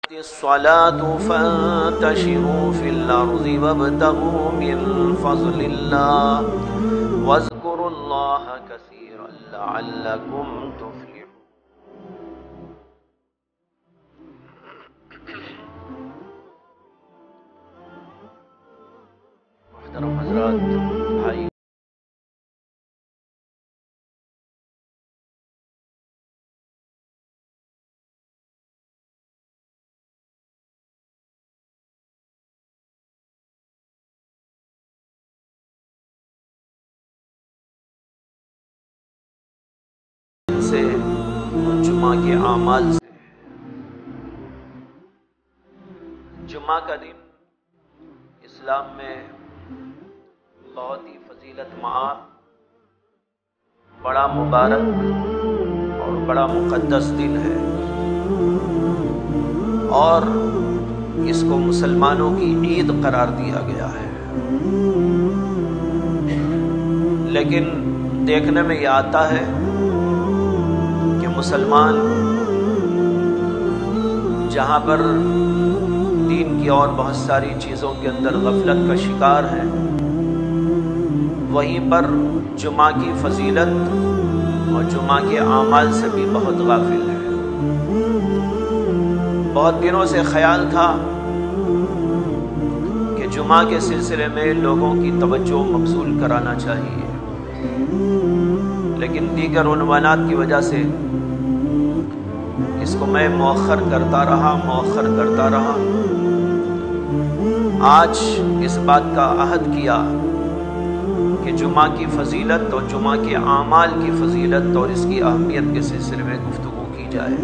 الصلاة فانتشروا في الأرض وابتغوا من فضل الله واذكروا الله كثيرا لعلكم تفلحون۔ محترم حضرات، بھائی سے اور جمعہ کے اعمال سے، جمعہ کا دن اسلام میں بہت ہی فضیلت مآب، بڑا مبارک اور بڑا مقدس دن ہے، اور اس کو مسلمانوں کی عید قرار دیا گیا ہے۔ لیکن دیکھنے میں یہ آتا ہے کہ مسلمان جہاں پر دین کی اور بہت ساری چیزوں کے اندر غفلت کا شکار ہے، وہیں پر جمعہ کی فضیلت اور جمعہ کے اعمال سے بھی بہت غافل ہے۔ بہت دنوں سے خیال تھا کہ جمعہ کے سلسلے میں لوگوں کی توجہ مبذول کرانا چاہیے، لیکن دیگر عنوانات کی وجہ سے اس کو میں مؤخر کرتا رہا۔ آج اس بات کا عہد کیا کہ جمعہ کی فضیلت اور جمعہ کے اعمال کی فضیلت اور اس کی اہمیت کے سلسلے میں گفتگو کی جائے۔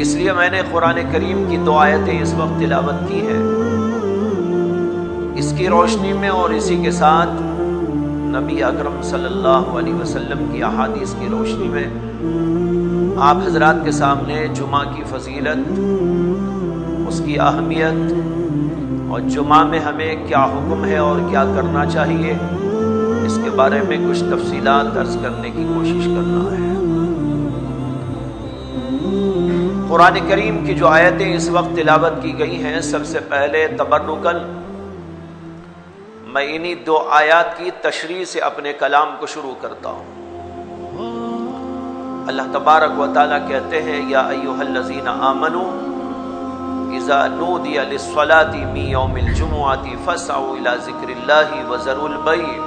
اس لیے میں نے قرآن کریم کی 2 آیتیں اس وقت تلاوت کی ہیں۔ اس کی روشنی میں اور اسی کے ساتھ نبی اکرم صلی اللہ علیہ وسلم کی احادیث کی روشنی میں آپ حضرات کے سامنے جمعہ کی فضیلت، اس کی اہمیت اور جمعہ میں ہمیں کیا حکم ہے اور کیا کرنا چاہیے، اس کے بارے میں کچھ تفصیلات عرض کرنے کی کوشش کرنا ہے۔ قرآن کریم کی جو آیتیں اس وقت تلاوت کی گئی ہیں، سب سے پہلے تبرکاً میں انہی 2 آیات کی تشریح سے اپنے کلام کو شروع کرتا ہوں۔ اللہ تبارک و تعالیٰ کہتے ہیں، یا ایھا الذین آمنوا اذا نودی للصلاۃ من یوم الجمعۃ فاسعوا الی ذکر اللہ وذروا البیع۔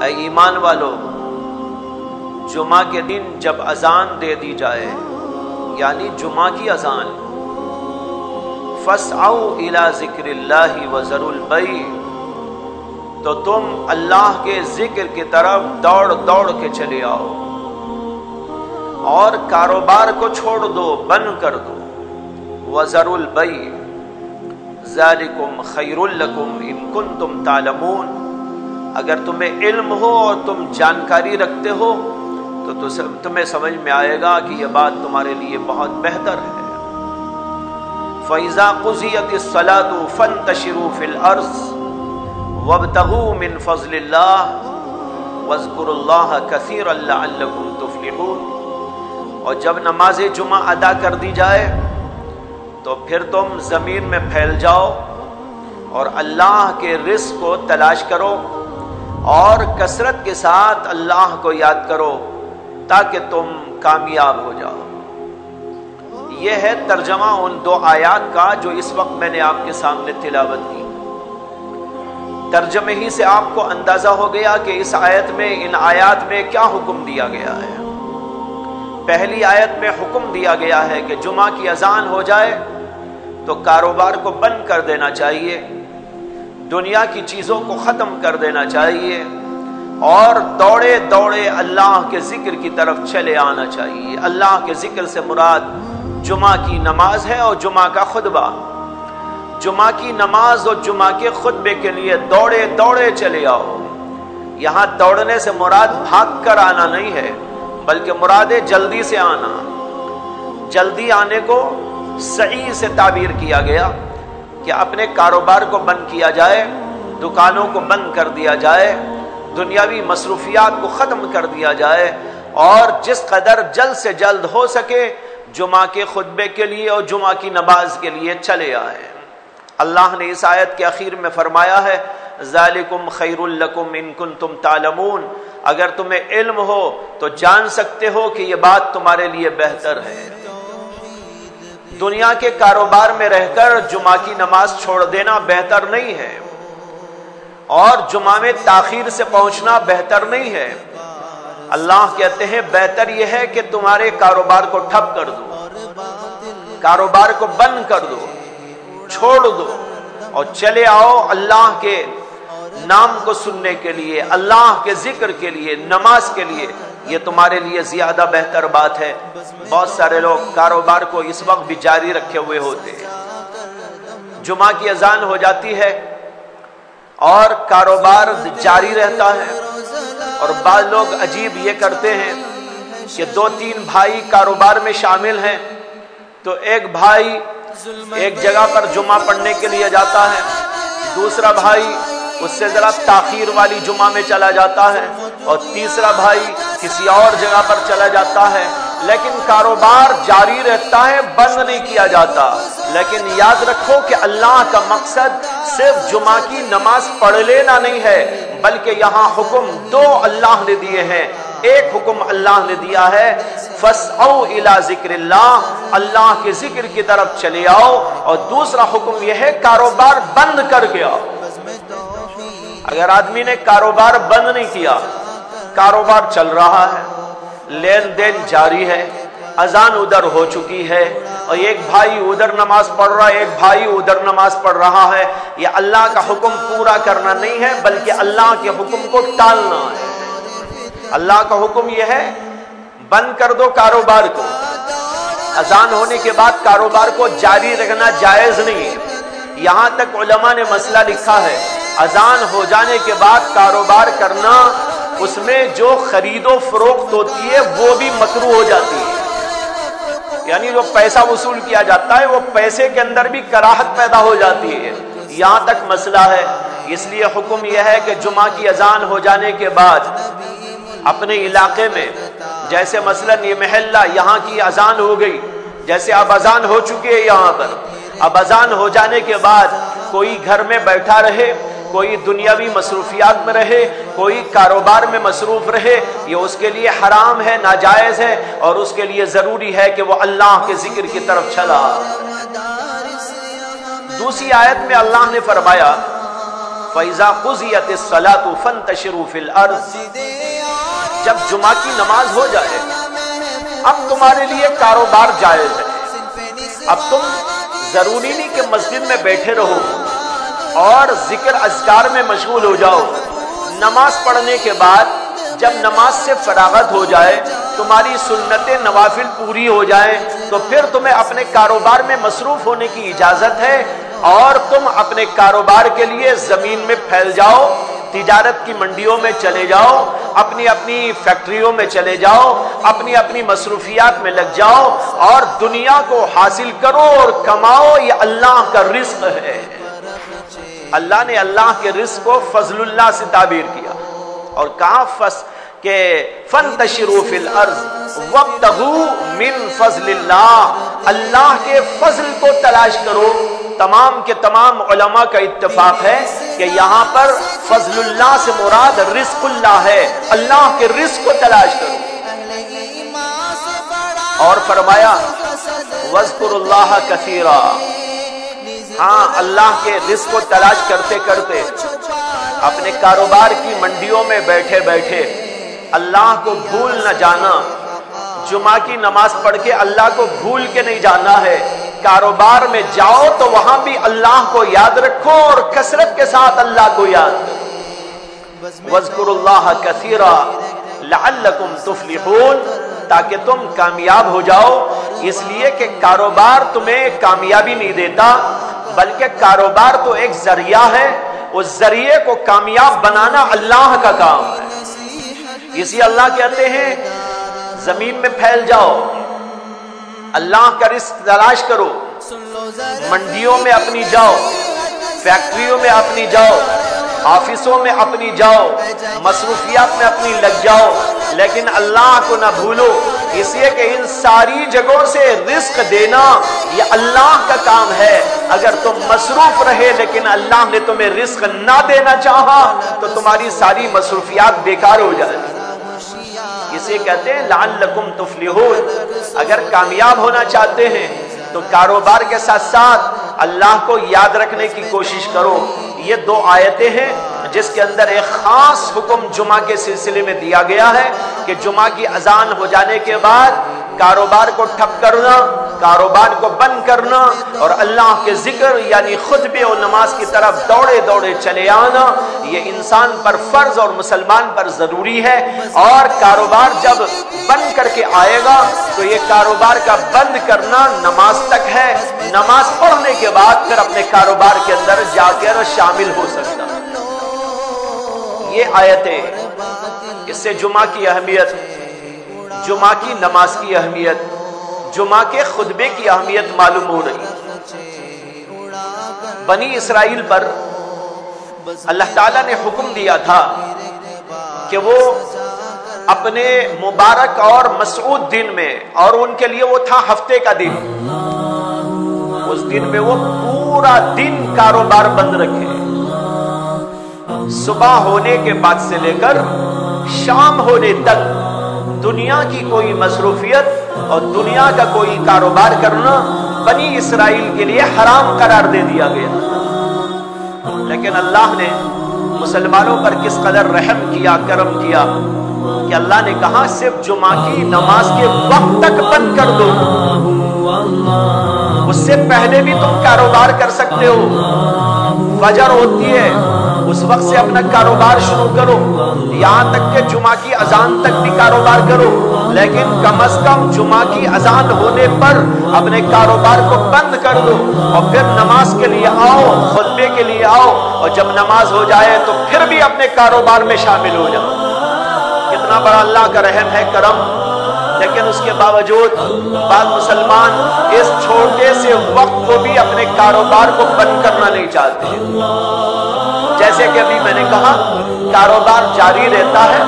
اے ایمان والو، جمعہ کے دن جب اذان دے دی جائے، یعنی جمعہ کی اذان، فاسعوا الی ذکر اللہ وذروا البیع، تو تم اللہ کے ذکر کی طرف دوڑ کے چلے آؤ اور کاروبار کو چھوڑ دو، بند کر دو۔ وذروا البیع ذالکم خیر لکم ان کنتم تعلمون، اگر تمہیں علم ہو اور تم جانکاری رکھتے ہو تو تمہیں سمجھ میں آئے گا کہ یہ بات تمہارے لیے بہت بہتر ہے۔ فَإِذَا قُضِيَتِ الصَّلَاةُ فَانتَشِرُوا فِي الْأَرْضِ وَابْتَغُوا مِنْ فَضْلِ اللَّهِ وَاذْكُرُوا اللَّهَ كَثِيرًا لَعَلَّكُمْ تُفْلِحُونَ۔ اور جب نماز جمعہ ادا کر دی جائے تو پھر تم زمین میں پھیل جاؤ اور اللہ کے رزق کو تلاش کرو اور کثرت کے ساتھ اللہ کو یاد کرو تاکہ تم کامیاب ہو جاؤ۔ یہ ہے ترجمہ ان 2 آیات کا جو اس وقت میں نے آپ کے سامنے تلاوت کی۔ ترجمے ہی سے آپ کو اندازہ ہو گیا کہ اس آیت میں، ان آیات میں کیا حکم دیا گیا ہے۔ پہلی آیت میں حکم دیا گیا ہے کہ جمعہ کی اذان ہو جائے تو کاروبار کو بند کر دینا چاہیے، دنیا کی چیزوں کو ختم کر دینا چاہیے اور دوڑے اللہ کے ذکر کی طرف چلے آنا چاہیے۔ اللہ کے ذکر سے مراد جمعہ کی نماز ہے اور جمعہ کا خطبہ۔ جمعہ کی نماز اور جمعہ کے خطبے کے لیے دوڑے چلے آؤ۔ یہاں دوڑنے سے مراد بھاگ کر آنا نہیں ہے، بلکہ مراد ہے جلدی سے آنا۔ جلدی آنے کو صحیح سے تعبیر کیا گیا کہ اپنے کاروبار کو بند کیا جائے، دکانوں کو بند کر دیا جائے، دنیاوی مصروفیات کو ختم کر دیا جائے اور جس قدر جلد سے جلد ہو سکے جمعہ کے خطبے کے لیے اور جمعہ کی نماز کے لیے چلے آئیں۔ اللہ نے اس آیت کے اخیر میں فرمایا ہے ذالکم خیر لکم ان کنتم تعلمون، اگر تمہیں علم ہو تو جان سکتے ہو کہ یہ بات تمہارے لیے بہتر ہے۔ دنیا کے کاروبار میں رہ کر جمعہ کی نماز چھوڑ دینا بہتر نہیں ہے، اور جمعہ میں تاخیر سے پہنچنا بہتر نہیں ہے۔ اللہ کہتے ہیں بہتر یہ ہے کہ تمہارے کاروبار کو ٹھپ کر دو، کاروبار کو بند کر دو، چھوڑ دو، اور چلے آؤ اللہ کے نام کو سننے کے لیے، اللہ کے ذکر کے لیے، نماز کے لیے۔ یہ تمہارے لیے زیادہ بہتر بات ہے۔ بہت سارے لوگ کاروبار کو اس وقت بھی جاری رکھے ہوئے ہوتے ہیں، جمعہ کی اذان ہو جاتی ہے اور کاروبار جاری رہتا ہے، اور بعض لوگ عجیب یہ کرتے ہیں کہ 2-3 بھائی کاروبار میں شامل ہیں، تو ایک بھائی ایک جگہ پر جمعہ پڑھنے کے لیے جاتا ہے، دوسرا بھائی اس سے ذرا تاخیر والی جمعہ میں چلا جاتا ہے، اور تیسرا بھائی کسی اور جگہ پر چلا جاتا ہے، لیکن کاروبار جاری رہتا ہے، بند نہیں کیا جاتا۔ لیکن یاد رکھو کہ اللہ کا مقصد صرف جمعہ کی نماز پڑھ لینا نہیں ہے، بلکہ یہاں حکم 2 اللہ نے دیے ہیں۔ ایک حکم اللہ نے دیا ہے فَاسْعَوْا إِلَىٰ ذِكْرِ اللَّهِ، اللہ کے ذکر کی طرف چلے آؤ، اور دوسرا حکم یہ ہے کاروبار بند کر کے آؤ۔ اگر آدمی نے کاروبار بند نہیں کیا، کاروبار چل رہا ہے، لین دین جاری ہے، اذان ادھر ہو چکی ہے، اور ایک بھائی ادھر نماز پڑھ رہا ہے، ایک بھائی ادھر نماز پڑھ رہا ہے، یہ اللہ کا حکم پورا کرنا نہیں ہے، بلکہ اللہ کے حکم کو ٹالنا ہے۔ اللہ کا حکم یہ ہے بند کر دو کاروبار کو، اذان ہونے کے بعد کاروبار کو جاری رکھنا جائز نہیں ہے۔ یہاں تک علماء نے مسئلہ لکھا ہے اذان ہو جانے کے بعد کاروبار کرنا، اس میں جو خرید و فروخت ہوتی ہے وہ بھی مکروہ ہو جاتی ہے، یعنی جو پیسہ وصول کیا جاتا ہے وہ پیسے کے اندر بھی کراہت پیدا ہو جاتی ہے۔ یہاں تک مسئلہ ہے، اس لیے حکم یہ ہے کہ جمعہ کی اذان ہو جانے کے بعد اپنے علاقے میں، جیسے مثلاً یہ محلہ یہاں کی اذان ہو گئی، جیسے اب اذان ہو چکی ہے یہاں پر، اب اذان ہو جانے کے بعد کوئی گھر میں بیٹھا رہے، کوئی دنیاوی مصروفیات میں رہے، کوئی کاروبار میں مصروف رہے، یہ اس کے لیے حرام ہے، ناجائز ہے، اور اس کے لیے ضروری ہے کہ وہ اللہ کے ذکر کی طرف چلا۔ دوسری آیت میں اللہ نے فرمایا فَإِذَا قُضِيَتِ الصَّلَاةُ فَانتَشِرُوا فِي الْأَرْضِ، جب جمعہ کی نماز ہو جائے اب تمہارے لیے کاروبار جائز ہے، اب تم ضروری نہیں کہ مسجد میں بیٹھے رہو اور ذکر اذکار میں مشغول ہو جاؤ۔ نماز پڑھنے کے بعد جب نماز سے فراغت ہو جائے، تمہاری سنت نوافل پوری ہو جائیں، تو پھر تمہیں اپنے کاروبار میں مصروف ہونے کی اجازت ہے، اور تم اپنے کاروبار کے لیے زمین میں پھیل جاؤ، تجارت کی منڈیوں میں چلے جاؤ، اپنی اپنی فیکٹریوں میں چلے جاؤ، اپنی اپنی مصروفیات میں لگ جاؤ، اور دنیا کو حاصل کرو اور کماؤ۔ یہ اللہ کا رزق ہے۔ اللہ نے اللہ کے رزق کو فضل اللہ سے تعبیر کیا، اور کہا کہ فَانتَشِرُوا فِي الْأَرْضِ وَابْتَغُوا مِن فَضْلِ اللَّهِ، اللہ کے فضل کو تلاش کرو۔ تمام کے تمام علماء کا اتفاق ہے کہ یہاں پر فضل اللہ سے مراد رزق اللہ ہے، اللہ کے رزق کو تلاش کرو۔ اور فرمایا وَاذْكُرُوا اللَّهَ كَثِيرًا، ہاں اللہ کے رزق کو تلاش کرتے کرتے اپنے کاروبار کی منڈیوں میں بیٹھے بیٹھے اللہ کو بھول نہ جانا۔ جمعہ کی نماز پڑھ کے اللہ کو بھول کے نہیں جانا ہے، کاروبار میں جاؤ تو وہاں بھی اللہ کو یاد رکھو، اور کثرت کے ساتھ اللہ کو یاد کرو۔ وَاذْكُرُوا اللَّهَ كَثِيرًا لَعَلَّكُمْ تُفْلِحُونَ، تاکہ تم کامیاب ہو جاؤ۔ اس لیے کہ کاروبار تمہیں کامیابی نہیں دیتا، بلکہ کاروبار تو ایک ذریعہ ہے، اس ذریعے کو کامیاب بنانا اللہ کا کام ہے۔ اسی اللہ کہتے ہیں زمین میں پھیل جاؤ، اللہ کا رزق تلاش کرو، منڈیوں میں اپنی جاؤ، فیکٹریوں میں اپنی جاؤ، آفسوں میں اپنی جاؤ، مصروفیات میں اپنی لگ جاؤ، لیکن اللہ کو نہ بھولو، اس لیے کہ ان ساری جگہوں سے رزق دینا یہ اللہ کا کام ہے۔ اگر تم مصروف رہے لیکن اللہ نے تمہیں رزق نہ دینا چاہا تو تمہاری ساری مصروفیات بیکار ہو جائے۔ اسے کہتے ہیں لعلکم تفلحون۔ اگر کامیاب ہونا چاہتے ہیں تو کاروبار کے ساتھ ساتھ اللہ کو یاد رکھنے کی کوشش کرو۔ یہ دو آیتیں ہیں جس کے اندر ایک خاص حکم جمعہ کے سلسلے میں دیا گیا ہے کہ جمعہ کی اذان ہو جانے کے بعد کاروبار کو ٹھپ کرنا، کاروبار کو بند کرنا اور اللہ کے ذکر یعنی خطبے اور نماز کی طرف دوڑے دوڑے چلے آنا، یہ انسان پر فرض اور مسلمان پر ضروری ہے۔ اور کاروبار جب بند کر کے آئے گا تو یہ کاروبار کا بند کرنا نماز تک ہے، نماز پڑھنے کے بعد پھر اپنے کاروبار کے اندر جا کر شامل ہو سکتا۔ یہ آیتیں اس سے جمعہ کی اہمیت، جمعہ کی نماز کی اہمیت، جمعہ کے خطبے کی اہمیت معلوم ہو رہی۔ بنی اسرائیل پر اللہ تعالیٰ نے حکم دیا تھا کہ وہ اپنے مبارک اور مسعود دن میں، اور ان کے لیے وہ تھا ہفتے کا دن، اس دن میں وہ پورا دن کاروبار بند رکھے، صبح ہونے کے بعد سے لے کر شام ہونے تک دنیا کی کوئی مصروفیت اور دنیا کا کوئی کاروبار کرنا بنی اسرائیل کے لیے حرام قرار دے دیا گیا۔ لیکن اللہ نے مسلمانوں پر کس قدر رحم کیا، کرم کیا کہ اللہ نے کہا صرف جمعہ کی نماز کے وقت تک بند کر دو، اس سے پہلے بھی تم کاروبار کر سکتے ہو، فجر ہوتی ہے اس وقت سے اپنا کاروبار شروع کرو، یہاں تک کہ جمعہ کی اذان تک بھی کاروبار کرو، لیکن کم از کم جمعہ کی اذان ہونے پر اپنے کاروبار کو بند کر دو اور پھر نماز کے لیے آؤ، خطبے کے لیے آؤ، اور جب نماز ہو جائے تو پھر بھی اپنے کاروبار میں شامل ہو جاؤ۔ کتنا بڑا اللہ کا رحم ہے، کرم۔ لیکن اس کے باوجود بعض مسلمان اس چھوٹے سے وقت کو بھی اپنے کاروبار کو بند کرنا نہیں چاہتے۔ جیسے کہ ابھی میں نے کہا کاروبار جاری رہتا ہے،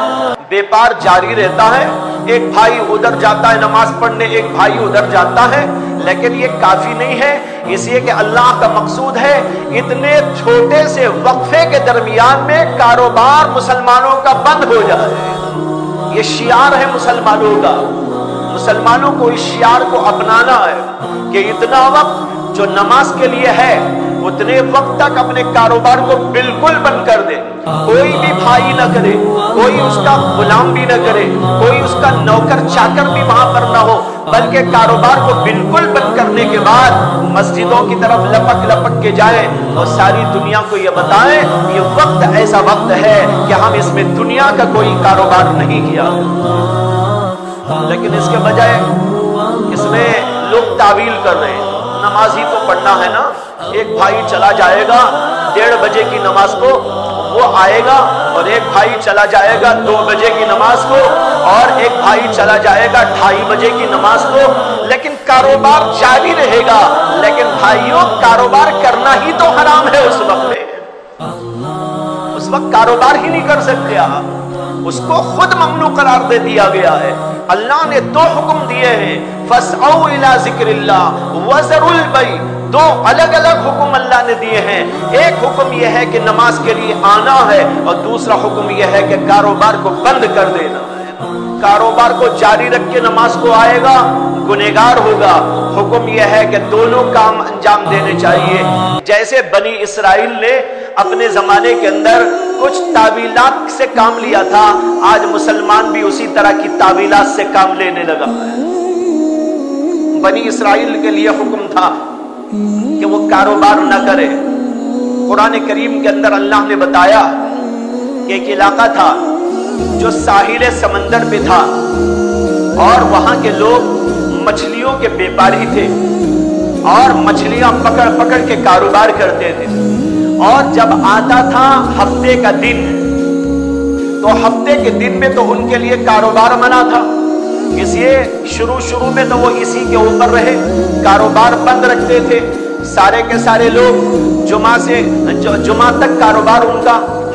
بیپار جاری رہتا ہے، ایک بھائی ادھر جاتا ہے نماز پڑھنے، ایک بھائی ادھر جاتا ہے، لیکن یہ کافی نہیں ہے، اس لیے کہ اللہ کا مقصود ہے اتنے چھوٹے سے وقفے کے درمیان میں کاروبار مسلمانوں کا بند ہو جائے۔ یہ شعار ہے مسلمانوں کا، مسلمانوں کو اس شعار کو اپنانا ہے کہ اتنا وقت جو نماز کے لیے ہے اتنے وقت تک اپنے کاروبار کو بالکل بند کر دے، کوئی بھی بھائی نہ کرے، کوئی اس کا غلام بھی نہ کرے، کوئی اس کا نوکر چاکر بھی وہاں پر نہ ہو، بلکہ کاروبار کو بالکل بند کرنے کے بعد مسجدوں کی طرف لپک لپک کے جائیں اور ساری دنیا کو یہ بتائیں یہ وقت ایسا وقت ہے کہ ہم اس میں دنیا کا کوئی کاروبار نہیں کیا۔ لیکن اس کے بجائے اس میں لوگ تعویل کر رہے ہیں، نماز ہی تو پڑھنا ہے نا، ایک بھائی چلا جائے گا 1:30 بجے کی نماز کو، وہ آئے گا، اور ایک بھائی چلا جائے گا 2 بجے کی نماز کو، اور ایک بھائی چلا جائے گا 2:30 بجے کی نماز کو، لیکن کاروبار جاری رہے گا۔ لیکن بھائیوں کاروبار کرنا ہی تو حرام ہے اس وقت میں، اس وقت کاروبار ہی نہیں کر سکتے آپ، اس کو خود ممنوع قرار دے دیا گیا ہے۔ اللہ نے 2 حکم دیے ہیں، فَاسْعَوْا إِلَىٰ ذِكْرِ اللَّهِ وَذَرُوا الْبَيْعَ، 2 الگ الگ حکم اللہ نے دیے ہیں۔ ایک حکم یہ ہے کہ نماز کے لیے آنا ہے، اور دوسرا حکم یہ ہے کہ کاروبار کو بند کر دینا ہے۔ کاروبار کو جاری رکھ کے نماز کو آئے گا گنہگار ہوگا۔ حکم یہ ہے کہ دونوں کام انجام دینے چاہیے۔ جیسے بنی اسرائیل نے اپنے زمانے کے اندر کچھ تعویلات سے کام لیا تھا، آج مسلمان بھی اسی طرح کی تعویلات سے کام لینے لگا ہے۔ بنی اسرائیل کے لیے حکم تھا کہ وہ کاروبار نہ کرے۔ قرآن کریم کے اندر اللہ نے بتایا کہ ایک علاقہ تھا جو ساحل سمندر پہ تھا، اور وہاں کے لوگ مچھلیوں کے بیپاری تھے، اور مچھلیاں پکڑ پکڑ کے کاروبار کرتے تھے۔ اور جب آتا تھا ہفتے کا دن، تو ہفتے کے دن میں تو ان کے لیے کاروبار منع تھا، اس لیے شروع میں تو وہ اسی کے اوپر رہے، کاروبار بند رکھتے تھے۔ سارے کے سارے لوگ جمعہ تک کاروبار ان کا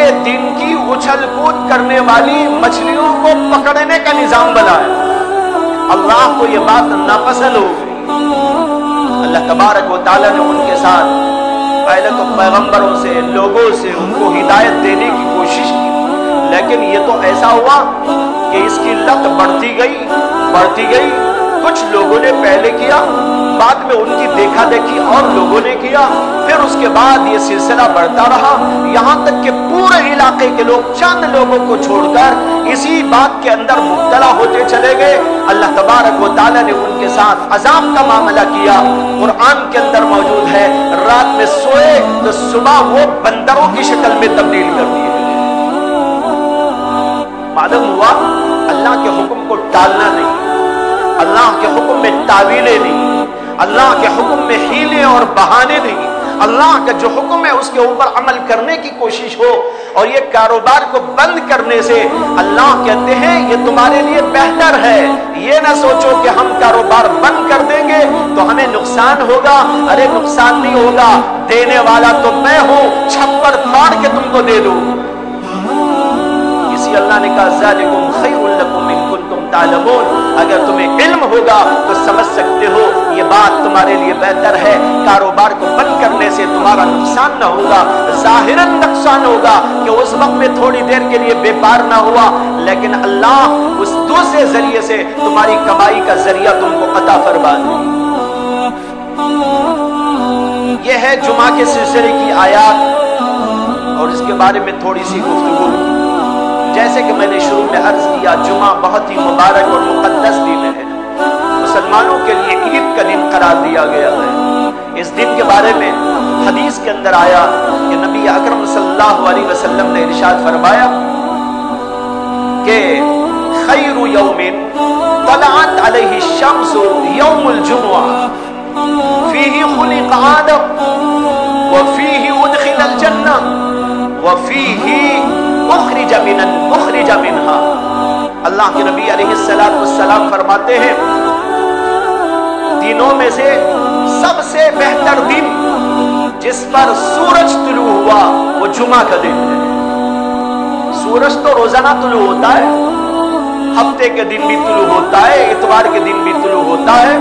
کے دن کی اچھل کود کرنے والی مچھلیوں کو پکڑنے کا نظام بنایا۔ اللہ کو یہ بات ناپسند ہو گئی۔ اللہ تبارک و تعالیٰ نے ان کے ساتھ پہلے تو پیغمبروں سے، لوگوں سے ان کو ہدایت دینے کی کوشش کی، لیکن یہ تو ایسا ہوا کہ اس کی لت بڑھتی گئی۔ کچھ لوگوں نے پہلے کیا، بعد میں ان کی دیکھا دیکھی اور لوگوں نے کیا، پھر اس کے بعد یہ سلسلہ بڑھتا رہا، یہاں تک کہ پورے علاقے کے لوگ چند لوگوں کو چھوڑ کر اسی بات کے اندر مبتلا ہوتے چلے گئے۔ اللہ تبارک و تعالیٰ نے ان کے ساتھ عذاب کا معاملہ کیا۔ قرآن کے اندر موجود ہے، رات میں سوئے تو صبح وہ بندروں کی شکل میں تبدیل کر دیے۔ معلوم ہوا اللہ کے حکم کو ٹالنا نہیں، اللہ کے حکم میں تعویلیں نہیں، اللہ کے حکم میں حیلے اور بہانے نہیں، اللہ کا جو حکم ہے اس کے اوپر عمل کرنے کی کوشش ہو۔ اور یہ کاروبار کو بند کرنے سے اللہ کہتے ہیں یہ تمہارے لیے بہتر ہے۔ یہ نہ سوچو کہ ہم کاروبار بند کر دیں گے تو ہمیں نقصان ہوگا، ارے نقصان نہیں ہوگا، دینے والا تو میں ہوں، چھپڑ پھاڑ کے تم کو دے دوں۔ اسی اللہ نے کہا ذالکم خیر لکم ان کنتم تعلمون، اگر تمہیں علم ہوگا تو سمجھ سکتے ہو یہ بات تمہارے لیے بہتر ہے۔ کاروبار کو بند کرنے سے تمہارا نقصان نہ ہوگا، ظاہراً نقصان ہوگا کہ اس وقت میں تھوڑی دیر کے لیے بیکار نہ ہوا، لیکن اللہ اس دوسرے ذریعے سے تمہاری کمائی کا ذریعہ تم کو عطا فرما دے۔ یہ ہے جمعہ کے سلسلے کی آیات اور اس کے بارے میں تھوڑی سی گفتگو۔ جیسے کہ میں نے شروع میں عرض کیا، جمعہ بہت ہی مبارک اور مقدس دن ہے، مسلمانوں کے لیے عید کا دن قرار دیا گیا ہے۔ اس دن کے بارے میں حدیث کے اندر آیا کہ نبی اکرم صلی اللہ علیہ وسلم نے ارشاد فرمایا کہ خیر یوم طلعت علیہ الشمس یوم الجمعہ فیہ خلق آدم وفیہ ادخل الجنہ وفیہ اخرج منہا۔ اللہ کے نبی علیہ السلام فرماتے ہیں دنوں میں سے سب سے بہتر دن جس پر سورج طلوع ہوا وہ جمعہ کا دن ہے۔ سورج تو روزانہ طلوع ہوتا ہے، ہفتے کے دن بھی طلوع ہوتا ہے، اتوار کے دن بھی طلوع ہوتا ہے،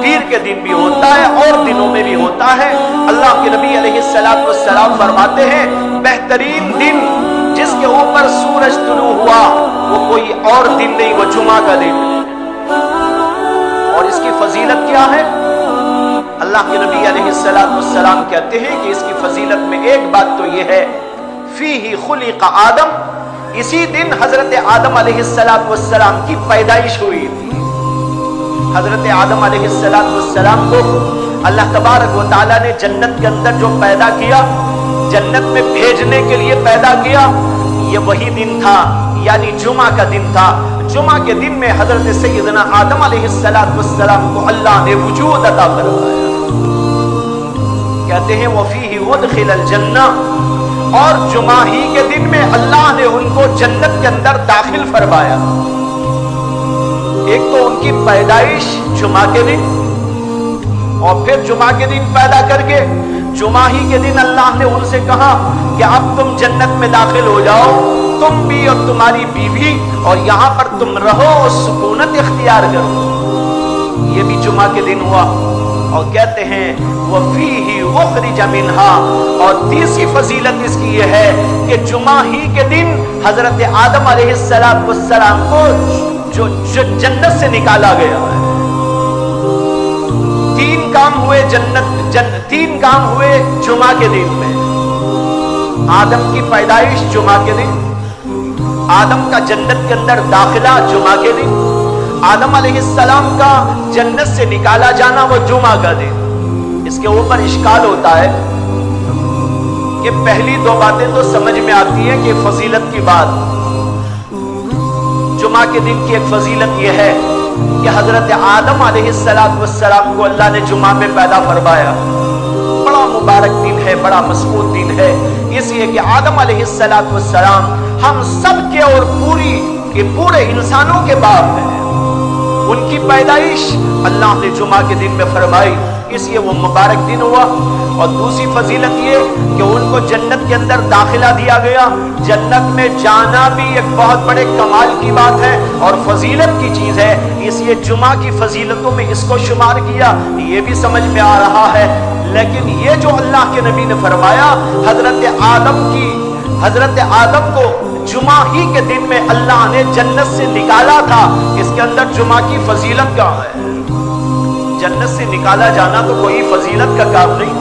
پیر کے دن بھی ہوتا ہے اور دنوں میں بھی ہوتا ہے۔ اللہ کے نبی علیہ السلام فرماتے ہیں بہترین دن جس کے اوپر سورج طلوع ہوا وہ کوئی اور دن نہیں، وہ جمعہ کا دن ہے۔ اور اس کی فضیلت کیا ہے؟ اللہ کے نبی علیہ السلام کہتے ہیں کہ اس کی فضیلت میں ایک بات تو یہ ہے فیہ خلق آدم، اسی دن حضرت آدم علیہ السلام کی پیدائش ہوئی تھی۔ حضرت آدم علیہ السلام کو اللہ تبارک و تعالیٰ نے جنت کے اندر جو پیدا کیا، جنت میں بھیجنے کے لیے پیدا کیا، یہ وہی دن تھا، یعنی جمعہ کا دن تھا۔ جمعہ کے دن میں حضرت سیدنا آدم علیہ السلام کو اللہ نے وجود عطا فرمایا۔ کہتے ہیں وَفِيهِ وَدْخِلَ الْجَنَّةِ، اور جمعہ ہی کے دن میں اللہ نے ان کو جنت کے اندر داخل فرمایا۔ ایک تو ان کی پیدائش جمعہ کے دن، اور پھر جمعہ کے دن پیدا کر کے جمعہ ہی کے دن اللہ نے ان سے کہا کہ اب تم جنت میں داخل ہو جاؤ، تم بھی اور تمہاری بیوی، اور یہاں پر تم رہو اور سکونت اختیار کرو۔ یہ بھی جمعہ کے دن ہوا۔ اور کہتے ہیں وَفِيهِ أُخْرِجَ مِنْهَا، اور تیسری فضیلت اس کی یہ ہے کہ جمعہ ہی کے دن حضرت آدم علیہ السلام کو جو جنت سے نکالا گیا ہے۔ تین کام ہوئے جمعہ کے دن میں۔ آدم کی پیدائش جمعہ کے دن، آدم کا جنت کے اندر داخلہ جمعہ کے دن، آدم علیہ السلام کا جنت سے نکالا جانا وہ جمعہ کا دن۔ اس کے اوپر اشکال ہوتا ہے کہ پہلی دو باتیں تو سمجھ میں آتی ہیں کہ فضیلت کی بات، جمعہ کے دن کی ایک فضیلت یہ ہے کہ حضرت آدم علیہ السلام کو اللہ نے جمعہ میں پیدا فرمایا۔ بڑا مبارک دن ہے، بڑا مسعود دن ہے، اس لیے کہ آدم علیہ السلام ہم سب کے اور پورے انسانوں کے باپ ہیں۔ ان کی پیدائش اللہ نے جمعہ کے دن میں فرمائی۔ اس لیے وہ مبارک دن ہوا۔ اور دوسری فضیلت یہ کہ ان کو جنت کے اندر داخلہ دیا گیا۔ جنت میں جانا بھی ایک بہت بڑے کمال کی بات ہے اور فضیلت کی چیز ہے، اس لیے جمعہ کی فضیلتوں میں اس کو شمار کیا، یہ بھی سمجھ میں آ رہا ہے۔ لیکن یہ جو اللہ کے نبی نے فرمایا حضرت آدم کو جمعہ ہی کے دن میں اللہ نے جنت سے نکالا تھا، اس کے اندر جمعہ کی فضیلت کہاں ہے؟ جنت سے نکالا جانا تو کوئی فضیلت کا کام نہیں،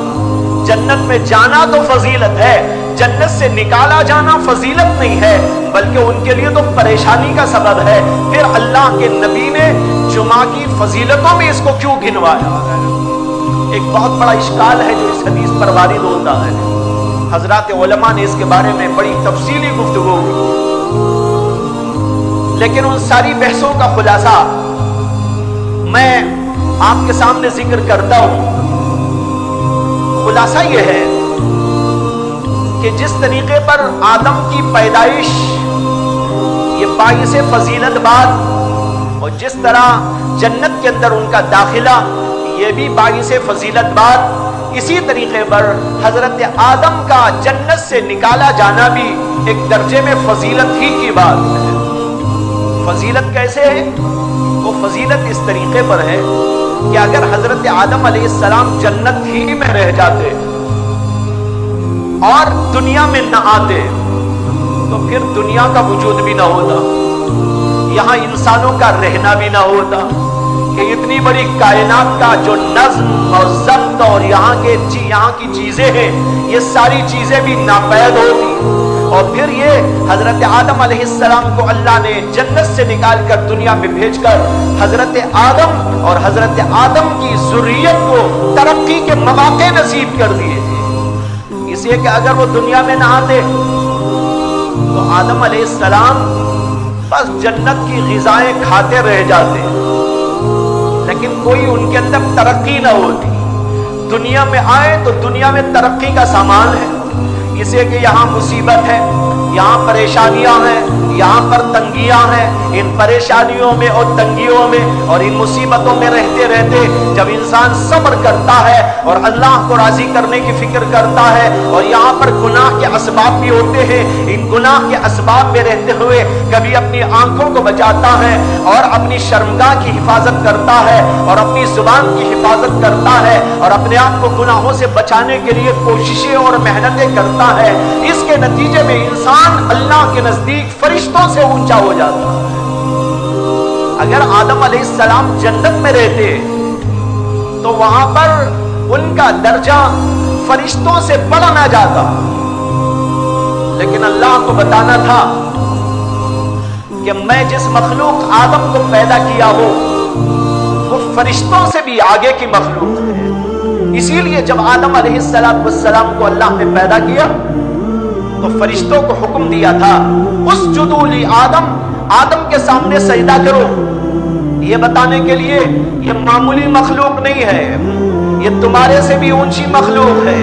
جنت میں جانا تو فضیلت ہے، جنت سے نکالا جانا فضیلت نہیں ہے، بلکہ ان کے لیے تو پریشانی کا سبب ہے۔ پھر اللہ کے نبی نے جمعہ کی فضیلتوں میں اس کو کیوں گنوایا؟ ایک بہت بڑا اشکال ہے جو اس حدیث پر وارد ہوتا ہے۔ حضرات علماء نے اس کے بارے میں بڑی تفصیلی گفتگو کی، لیکن ان ساری بحثوں کا خلاصہ میں آپ کے سامنے ذکر کرتا ہوں۔ خلاصہ یہ ہے کہ جس طریقے پر آدم کی پیدائش یہ باعث فضیلت بات، اور جس طرح جنت کے اندر ان کا داخلہ یہ بھی باعث فضیلت بات، اسی طریقے پر حضرت آدم کا جنت سے نکالا جانا بھی ایک درجے میں فضیلت ہی کی بات ہے۔ فضیلت کیسے ہے؟ وہ فضیلت اس طریقے پر ہے کہ اگر حضرت آدم علیہ السلام جنت ہی میں رہ جاتے اور دنیا میں نہ آتے تو پھر دنیا کا وجود بھی نہ ہوتا، یہاں انسانوں کا رہنا بھی نہ ہوتا، کہ اتنی بڑی کائنات کا جو نظم اور ضبط اور یہاں کی چیزیں ہیں یہ ساری چیزیں بھی ناپید ہوتی۔ اور پھر یہ حضرت آدم علیہ السلام کو اللہ نے جنت سے نکال کر دنیا میں بھیج کر حضرت آدم اور حضرت آدم کی ذریت کو ترقی کے مواقع نصیب کر دیے تھے، اس لیے کہ اگر وہ دنیا میں نہ آتے تو آدم علیہ السلام بس جنت کی غذائیں کھاتے رہ جاتے، لیکن کوئی ان کے اندر ترقی نہ ہوتی۔ دنیا میں آئے تو دنیا میں ترقی کا سامان ہے، اس لیے کہ یہاں مصیبت ہے، یہاں پریشانیاں ہیں، یہاں پر تنگیاں ہیں۔ ان پریشانیوں میں اور تنگیوں میں اور ان مصیبتوں میں رہتے رہتے جب انسان صبر کرتا ہے اور اللہ کو راضی کرنے کی فکر کرتا ہے، اور یہاں پر گناہ کے اسباب بھی ہوتے ہیں، ان گناہ کے اسباب میں رہتے ہوئے کبھی اپنی آنکھوں کو بچاتا ہے اور اپنی شرمگاہ کی حفاظت کرتا ہے اور اپنی زبان کی حفاظت کرتا ہے اور اپنے آپ کو گناہوں سے بچانے کے لیے کوششیں اور محنتیں کرتا ہے، اس کے نتیجے میں انسان اللہ کے نزدیک فرشتوں سے اونچا ہو جاتا ہے۔ اگر آدم علیہ السلام جنت میں رہتے تو وہاں پر ان کا درجہ فرشتوں سے بڑھا نہ جاتا، لیکن اللہ کو بتانا تھا کہ میں جس مخلوق آدم کو پیدا کیا ہو وہ فرشتوں سے بھی آگے کی مخلوق ہے۔ اسی لیے جب آدم علیہ السلام کو اللہ نے پیدا کیا تو فرشتوں کو حکم دیا تھا اسجدوا لی آدم کے سامنے سجدہ کرو، یہ بتانے کے لیے یہ معمولی مخلوق نہیں ہے، یہ تمہارے سے بھی اونچی مخلوق ہے،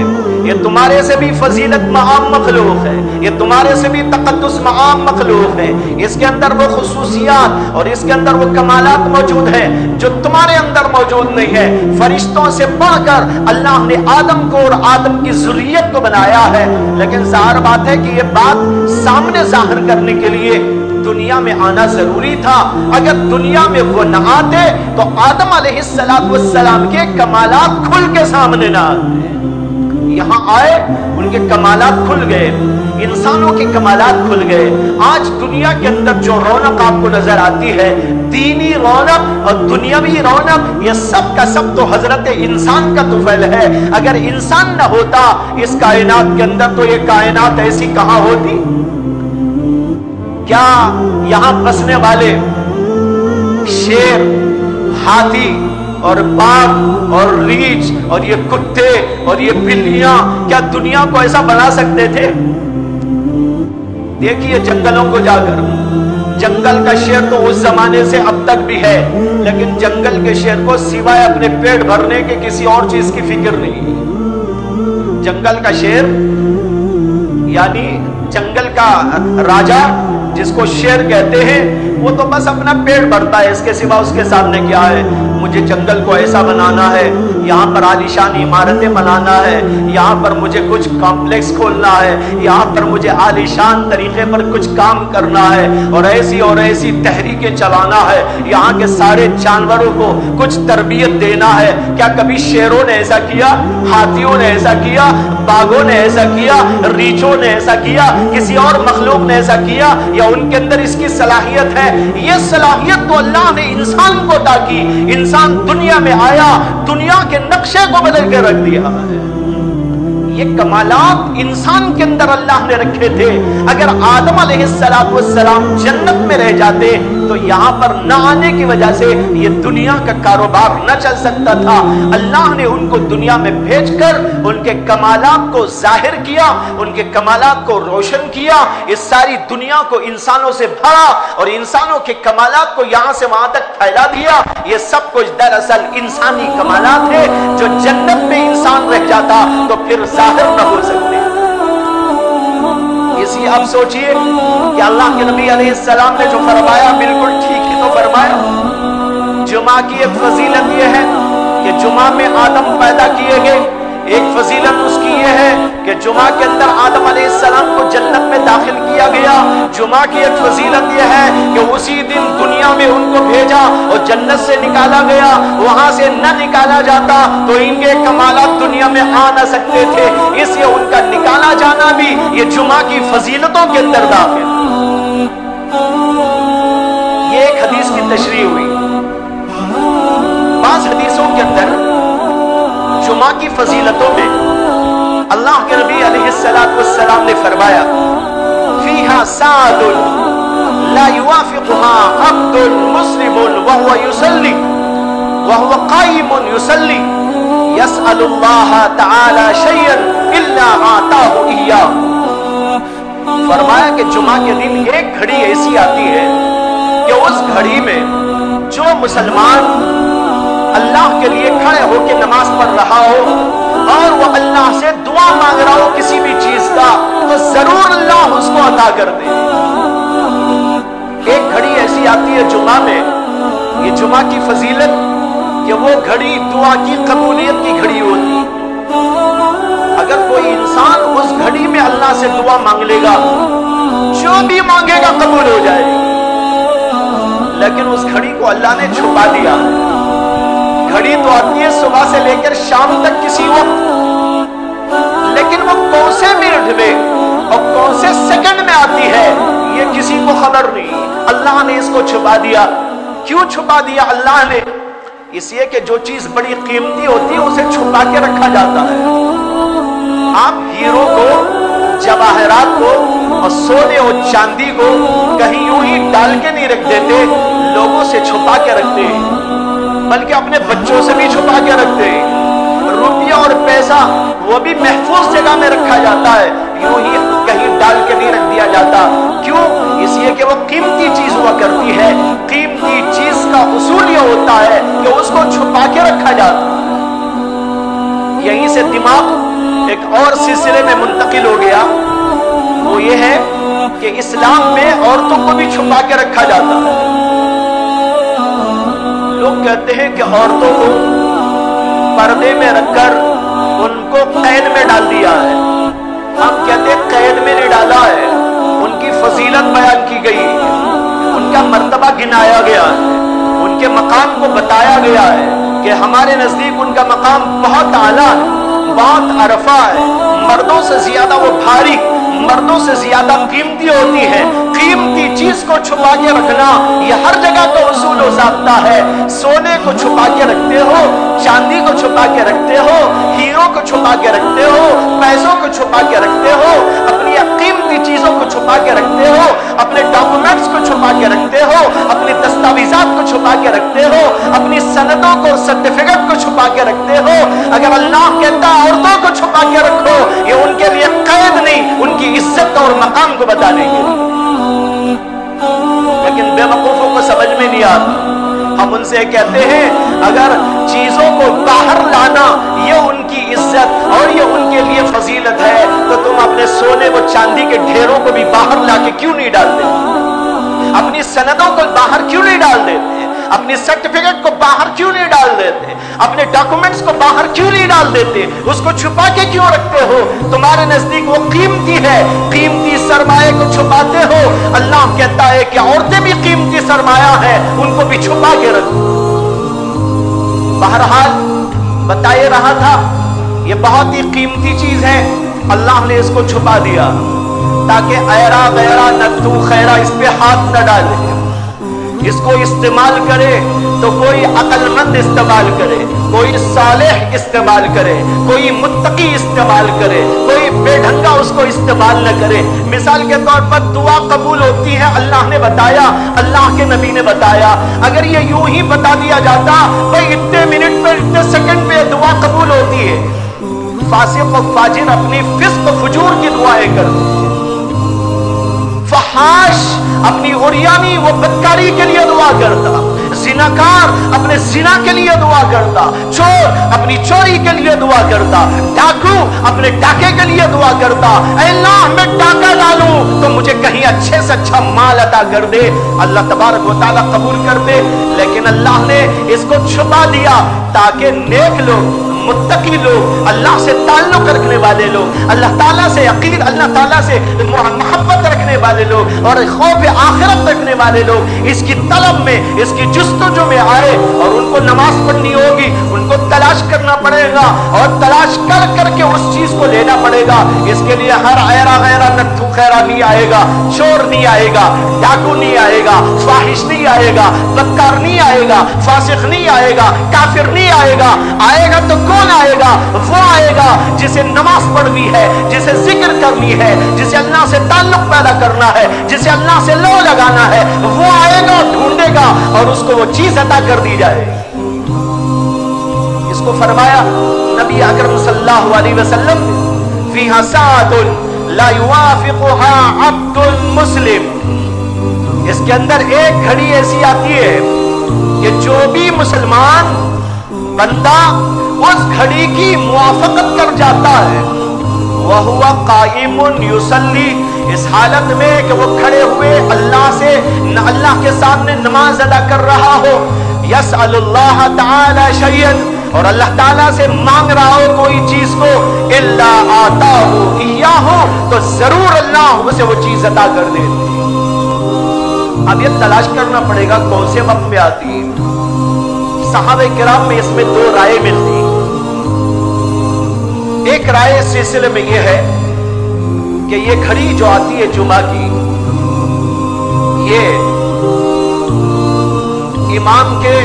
یہ تمہارے سے بھی فضیلت معام مخلوق ہے، یہ تمہارے سے بھی تقدس معام مخلوق ہے، اس کے اندر وہ خصوصیات اور اس کے اندر وہ کمالات موجود ہیں جو تمہارے اندر موجود نہیں ہے۔ فرشتوں سے بڑھ کر اللہ نے آدم کو اور آدم کی ذریت کو بنایا ہے، لیکن ظاہر بات ہے کہ یہ بات سامنے ظاہر کرنے کے لیے دنیا میں آنا ضروری تھا۔ اگر دنیا میں وہ نہ آتے تو آدم علیہ السلام کے کمالات کھل کے سامنے نہ آتے، یہاں آئے ان کے کمالات کھل گئے، انسانوں کے کمالات کھل گئے۔ آج دنیا کے اندر جو رونق آپ کو نظر آتی ہے، دینی رونق اور دنیاوی رونق، یہ سب کا سب تو حضرت انسان کا طفیل ہے۔ اگر انسان نہ ہوتا اس کائنات کے اندر تو یہ کائنات ایسی کہاں ہوتی؟ کیا یہاں بسنے والے شیر، ہاتھی اور باغ اور ریچھ اور یہ کتے اور یہ بلیاں کیا دنیا کو ایسا بنا سکتے تھے؟ دیکھیے جنگلوں کو جا کر، جنگل کا شیر تو اس زمانے سے اب تک بھی ہے، لیکن جنگل کے شیر کو سوائے اپنے پیٹ بھرنے کے کسی اور چیز کی فکر نہیں۔ جنگل کا شیر یعنی جنگل کا راجا جس کو شیر کہتے ہیں وہ تو بس اپنا پیٹ بھرتا ہے، اس کے سوا اس کے سامنے کیا ہے؟ مجھے جنگل کو ایسا بنانا ہے، یہاں پر عالیشان عمارتیں بنانا ہے، یہاں پر مجھے کچھ کمپلیکس کھولنا ہے، یہاں پر مجھے عالیشان طریقے پر کچھ کام کرنا ہے اور ایسی تحریکیں چلانا ہے، یہاں کے سارے جانوروں کو کچھ تربیت دینا ہے۔ کیا کبھی شیروں نے ایسا کیا؟ ہاتھیوں نے ایسا کیا؟ باغوں نے ایسا کیا؟ ریچھوں نے ایسا کیا؟ کسی اور مخلوق نے ایسا کیا؟ یا ان کے اندر اس کی صلاحیت ہے؟ یہ صلاحیت تو اللہ نے انسان کو عطا کی۔ انسان دنیا میں آیا، دنیا کے نقشے کو بدل کے رکھ دیا ہے۔ یہ کمالات انسان کے اندر اللہ نے رکھے تھے۔ اگر آدم علیہ السلام جنت میں رہ جاتے تو یہاں پر نہ آنے کی وجہ سے یہ دنیا کا کاروبار نہ چل سکتا تھا۔ اللہ نے ان کو دنیا میں بھیج کر ان کے کمالات کو ظاہر کیا، ان کے کمالات کو روشن کیا، اس ساری دنیا کو انسانوں سے بھرا اور انسانوں کے کمالات کو یہاں سے وہاں تک پھیلا دیا۔ یہ سب کچھ دراصل انسانی کمالات ہے۔ جو جنت میں انسان رہ جاتا تو پھر ظاہر نہ ہو سکتے۔ اسی اب سوچئے کہ اللہ کے نبی علیہ السلام نے جو فرمایا بالکل ٹھیک ہی تو فرمایا۔ جمعہ کی ایک فضیلت یہ ہے کہ جمعہ میں آدم پیدا کیے گئے، ایک فضیلت اس کی یہ ہے کہ جمعہ کے اندر آدم علیہ السلام کو جنت میں داخل کیا گیا۔ جمعہ کی ایک فضیلت یہ ہے کہ اسی دن دنیا میں ان کو بھیجا اور جنت سے نکالا گیا۔ وہاں سے نہ نکالا جاتا تو ان کے کمالات دنیا میں آ نہ سکتے تھے، اس لیے ان کا نکالا جانا بھی یہ جمعہ کی فضیلتوں کے اندر داخل۔ یہ ایک حدیث کی تشریح ہوئی۔ بعض حدیثوں کے اندر جمعہ کی فضیلتوں میں اللہ کے نبی علیہ السلام نے فرمایا فیہا سعد لا یوافقها عبد مسلم وهو يصلي وهو قائم يصلي يسأل الله تعالی شيئا الا اعطاه اياه۔ فرمایا کہ جمعہ کے دن ایک گھڑی ایسی آتی ہے کہ اس گھڑی میں جو مسلمان اللہ کے لیے کھڑے ہو کے نماز پڑھ رہا ہو اور وہ اللہ سے دعا مانگ رہا ہو کسی بھی چیز کا تو ضرور اللہ اس کو عطا کر دے۔ ایک گھڑی ایسی آتی ہے جمعہ میں، یہ جمعہ کی فضیلت کہ وہ گھڑی دعا کی قبولیت کی گھڑی ہوتی۔ اگر کوئی انسان اس گھڑی میں اللہ سے دعا مانگ لے گا، جو بھی مانگے گا قبول ہو جائے گا، لیکن اس گھڑی کو اللہ نے چھپا دیا۔ گھڑی تو آتی ہے صبح سے لے کر شام تک کسی وقت، لیکن وہ کون سے منٹ میں اور کون سے سیکنڈ میں آتی ہے یہ کسی کو خبر نہیں۔ اللہ نے اس کو چھپا دیا۔ کیوں چھپا دیا اللہ نے؟ اس لیے کہ جو چیز بڑی قیمتی ہوتی ہے اسے چھپا کے رکھا جاتا ہے۔ آپ ہیرو کو، جواہرات کو اور سونے اور چاندی کو کہیں یوں ہی ڈال کے نہیں رکھ دیتے، لوگوں سے چھپا کے رکھتے ہیں، بلکہ اپنے بچوں سے بھی چھپا کے رکھتے ہیں۔ روپیہ اور پیسہ وہ بھی محفوظ جگہ میں رکھا جاتا ہے، یوں ہی کہیں ڈال کے نہیں رکھ دیا جاتا۔ کیوں؟ اس لیے کہ وہ قیمتی چیز ہوا کرتی ہے۔ قیمتی چیز کا اصول یہ ہوتا ہے کہ اس کو چھپا کے رکھا جاتا ہے۔ یہیں سے دماغ ایک اور سلسلے میں منتقل ہو گیا، وہ یہ ہے کہ اسلام میں عورتوں کو بھی چھپا کے رکھا جاتا ہے۔ لوگ کہتے ہیں کہ عورتوں کو پردے میں رکھ کر ان کو قید میں ڈال دیا ہے۔ ہم کہتے ہیں قید میں نہیں ڈالا ہے، ان کی فضیلت بیان کی گئی، ان کا مرتبہ گنایا گیا ہے، ان کے مقام کو بتایا گیا ہے کہ ہمارے نزدیک ان کا مقام بہت اعلیٰ ہے، بہت عرفہ ہے، مردوں سے زیادہ وہ بھاری، مردوں سے زیادہ قیمتی ہوتی ہے۔ قیمتی چیز کو چھپا کے رکھنا یہ ہر جگہ کا اصول و ضابطہ ہے۔ سونے کو چھپا کے رکھتے ہو، چاندی کو چھپا کے رکھتے ہو، ہیروں کو چھپا کے رکھتے ہو، پیسوں کو چھپا کے رکھتے ہو، اپنی قیمتی چیزوں کو چھپا کے رکھتے ہو، اپنے ڈاکومنٹس کو چھپا کے رکھتے ہو، اپنی دستاویزات کو چھپا کے رکھتے ہو، اپنی سندوں کو، سرٹیفکیٹ کو چھپا کے رکھتے ہو۔ اگر اللہ کہتا عورتوں کو چھپا کے رکھو، یہ ان کے لیے قید نہیں، ان کی عزت اور مقام کو بتانے کے لیے۔ لیکن بے وقوفوں کو سمجھ میں نہیں آتا۔ ہم ان سے کہتے ہیں اگر چیزوں کو باہر لانا یہ ان کی عزت اور یہ ان کے لیے فضیلت ہے تو تم اپنے سونے و چاندی کے ڈھیروں کو بھی باہر لا کے کیوں نہیں ڈالتے؟ اپنی سندوں کو باہر کیوں نہیں ڈال دیتے؟ اپنی سرٹیفکیٹ کو باہر کیوں نہیں ڈال دیتے؟ اپنے ڈاکومنٹس کو باہر کیوں نہیں ڈال دیتے؟ اس کو چھپا کے کیوں رکھتے ہو؟ تمہارے نزدیک وہ قیمتی ہے، قیمتی سرمایہ کو چھپاتے ہو۔ اللہ کہتا ہے کہ عورتیں بھی قیمتی سرمایہ ہیں، ان کو بھی چھپا کے رکھو۔ بہرحال بتا یہ رہا تھا یہ بہت ہی قیمتی چیز ہے، اللہ نے اس کو چھپا دیا تاکہ ایرا غیرہ نتو خیرہ اس پہ ہاتھ نہ ڈالے۔ اس کو استعمال کرے تو کوئی عقل مند استعمال کرے، کوئی صالح استعمال کرے، کوئی متقی استعمال کرے، کوئی بے ڈھنگا اس کو استعمال نہ کرے۔ مثال کے طور پر دعا قبول ہوتی ہے، اللہ نے بتایا، اللہ کے نبی نے بتایا۔ اگر یہ یوں ہی بتا دیا جاتا بھئی اتنے منٹ پہ اتنے سیکنڈ پہ دعا قبول ہوتی ہے، فاسق و فاجر اپنی فسق و فجور کی دعائیں کرتے، فحاش اپنی عریانی و بدکاری کے لیے دعا کرتا، زناکار اپنے زنا کے لیے دعا کرتا، چور اپنی چوری کے لیے دعا کرتا، ڈاکو اپنے ڈاکے کے لیے دعا کرتا، اے اللہ میں ڈاکہ ڈالوں تو مجھے کہیں اچھے سے اچھا مال عطا کر دے، اللہ تبارک و تعالیٰ قبول کر دے۔ لیکن اللہ نے اس کو چھپا دیا تاکہ نیک لوگ، متقی لوگ، اللہ سے تعلق رکھنے والے لوگ، اللہ تعالیٰ سے یقین، اللہ تعالیٰ سے محبت رکھنے والے لوگ اور خوف آخرت رکھنے والے لوگ اس کی طلب میں، اس کی جستجو میں آئے، اور ان کو نماز پڑھنی ہوگی، ان کو تلاش کرنا پڑے گا اور تلاش کر کر کے اس چیز کو لینا پڑے گا۔ اس کے لیے ہر ایرا غیرہ نتھو خیرہ نہیں آئے گا، چور نہیں آئے گا، ڈاکو نہیں آئے گا، فاحش نہیں آئے گا، بدکار نہیں آئے گا، فاسق نہیں آئے گا، کافر نہیں آئے گا۔ آئے گا تو کون آئے گا؟ وہ آئے گا جسے نماز پڑھنی ہے، جسے ذکر کرنی ہے، جسے اللہ سے تعلق پیدا کرنا ہے، جسے اللہ سے لو لگانا ہے، وہ آئے گا، ڈھونڈے گا اور اس کو وہ چیز عطا کر دی جائے۔ اس کو فرمایا نبی اکرم صلی اللہ علیہ وسلم، فیہا ساعۃ لا یوافقها عبد مسلم، اس کے اندر ایک گھڑی ایسی آتی ہے کہ جو بھی مسلمان بندہ اس گھڑی کی موافقت کر جاتا ہے، وَهُوَ قَائِمٌ يُصَلِّي، اس حالت میں کہ وہ کھڑے ہوئے اللہ کے سامنے نماز ادا کر رہا ہو، يَسْأَلُ اللَّهَ تَعَالَى شَيْئًا، اور اللہ تعالیٰ سے مانگ رہا ہو کوئی چیز کو، إِلَّا آتَاهُ إِيَّاهُ، تو ضرور اللہ اسے وہ چیز عطا کر دیتے۔ اب یہ تلاش کرنا پڑے گا کون سے وقت میں آتی ہے۔ صحابہ کرام میں اس میں دو رائے ملتی۔ ایک رائے اس سلسلے میں یہ ہے کہ یہ گھڑی جو آتی ہے جمعہ کی، یہ امام کے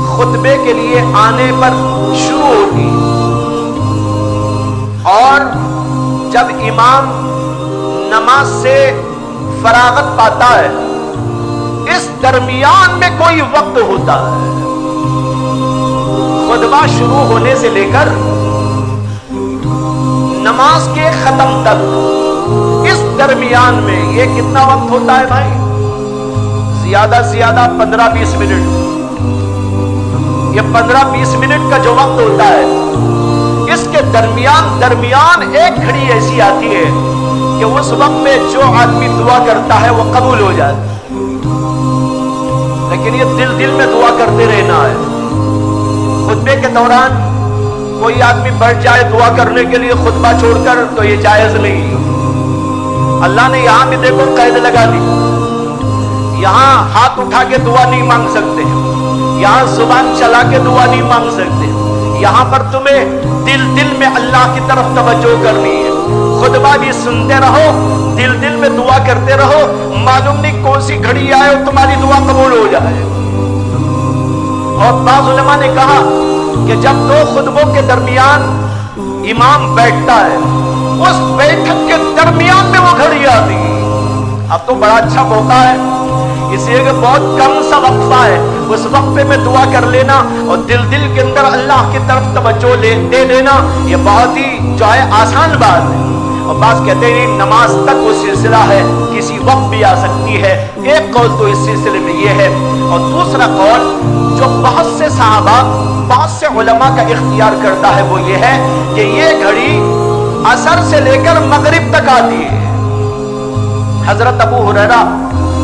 خطبے کے لیے آنے پر شروع ہوتی، اور جب امام نماز سے فراغت پاتا ہے اس درمیان میں کوئی وقت ہوتا ہے، خطبہ شروع ہونے سے لے کر نماز کے ختم تک، اس درمیان میں یہ کتنا وقت ہوتا ہے بھائی؟ زیادہ سے زیادہ 15-20 منٹ۔ یہ 15-20 منٹ کا جو وقت ہوتا ہے، اس کے درمیان ایک گھڑی ایسی آتی ہے کہ اس وقت میں جو آدمی دعا کرتا ہے وہ قبول ہو جاتا ہے۔ لیکن یہ دل میں دعا کرتے رہنا ہے۔ خطبے کے دوران کوئی آدمی بیٹھ جائے دعا کرنے کے لیے خطبہ چھوڑ کر، تو یہ جائز نہیں۔ اللہ نے یہاں بھی دیکھو قید لگا دی، یہاں ہاتھ اٹھا کے دعا نہیں مانگ سکتے، یہاں زبان چلا کے دعا نہیں مانگ سکتے، یہاں پر تمہیں دل میں اللہ کی طرف توجہ کرنی ہے۔ خطبہ بھی سنتے رہو، دل میں دعا کرتے رہو، معلوم نہیں کون سی گھڑی آئے اور تمہاری دعا قبول ہو جائے۔ اور بعض علماء نے کہا کہ جب دو خطبوں کے درمیان امام بیٹھتا ہے، اس بیٹھک کے درمیان میں وہ گھڑی آتی، اب تو بڑا اچھا موقع ہے، اس لیے کہ بہت کم سا وقفہ ہے، اس وقفے میں دعا کر لینا اور دل کے اندر اللہ کی طرف توجہ دے دینا، یہ بہت ہی جو ہے آسان بات ہے۔ اور بعض کہتے ہیں نماز تک وہ سلسلہ ہے، کسی وقت بھی آ سکتی ہے۔ ایک قول تو اس سلسلے میں یہ ہے، اور دوسرا قول جو بہت سے صحابہ، بہت سے علماء کا اختیار کرتا ہے، وہ یہ ہے کہ یہ گھڑی عصر سے لے کر مغرب تک آتی ہے۔ حضرت ابو ہریرہ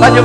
5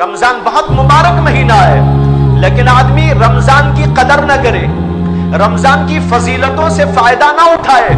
رمضان بہت مبارک مہینہ ہے، لیکن آدمی رمضان کی قدر نہ کرے، رمضان کی فضیلتوں سے فائدہ نہ اٹھائے،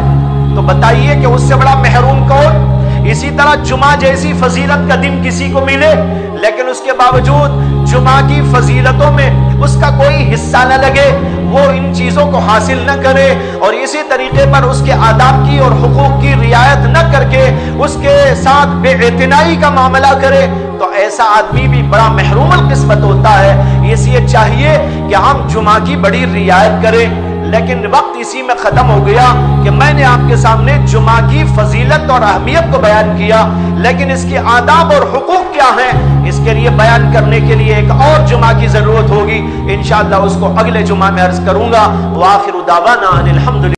تو بتائیے کہ اس سے بڑا محروم کون؟ اسی طرح جمعہ جیسی فضیلت کا دن کسی کو ملے لیکن اس کے باوجود جمعہ کی فضیلتوں میں اس کا کوئی حصہ نہ لگے، وہ ان چیزوں کو حاصل نہ کرے، اور اسی طریقے پر اس کے آداب کی اور حقوق کی رعایت نہ کر کے اس کے ساتھ بے اعتنائی کا معاملہ کرے، تو ایسا آدمی بھی بڑا محروم القسمت ہوتا ہے۔ اس لیے چاہیے کہ ہم جمعہ کی بڑی رعایت کریں، لیکن وقت اسی میں ختم ہو گیا کہ میں نے آپ کے سامنے جمعہ کی فضیلت اور اہمیت کو بیان کیا، لیکن اس کے آداب اور حقوق کیا ہیں اس کے لیے بیان کرنے کے لیے ایک اور جمعہ کی ضرورت ہوگی، انشاءاللہ اس کو اگلے جمعہ میں عرض کروں گا۔ وآخر دعوانا ان الحمدللہ۔